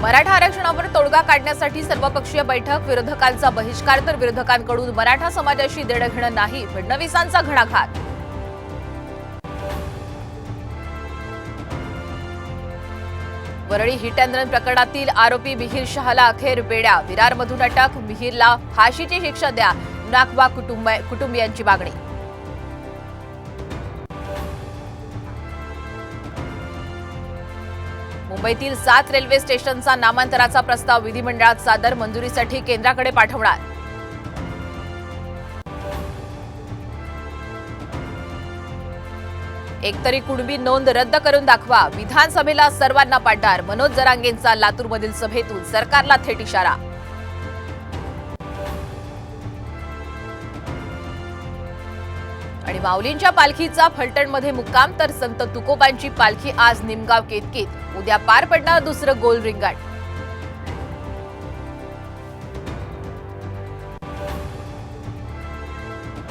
मराठा आरक्षणावर तोडगा काढण्यासाठी सर्वपक्षीय बैठक, विरोधकांचा बहिष्कार तर विरोधकांकडून मराठा समाजाशी देणं घेणं नाही, फडणवीसांचा घणाघात. वरळी हिट अँड रन प्रकरणातील आरोपी मिहिर शहाला अखेर बेड्या, विरारमधून अटक, मिहिरला फाशीची शिक्षा द्या, नागवा कुटुंबियांची मागणी. मुंबईतील 7 रेल्वे स्टेशनचा नामांतराचा प्रस्ताव विधिमंडळात सादर, मंजुरीसाठी केंद्राकडे पाठवणार. एकतरी कुणबी नोंद रद्द करून दाखवा, विधानसभेला सर्वांना पाडणार, मनोज जरांगेंचा लातूरमधील सभेतून सरकारला थेट इशारा. आणि माऊलींच्या पालखीचा फलटणमध्ये मुक्काम, तर संत तुकोबांची पालखी आज निमगाव केतकीत, उद्या पार पडणार दुसरं गोल रिंगण.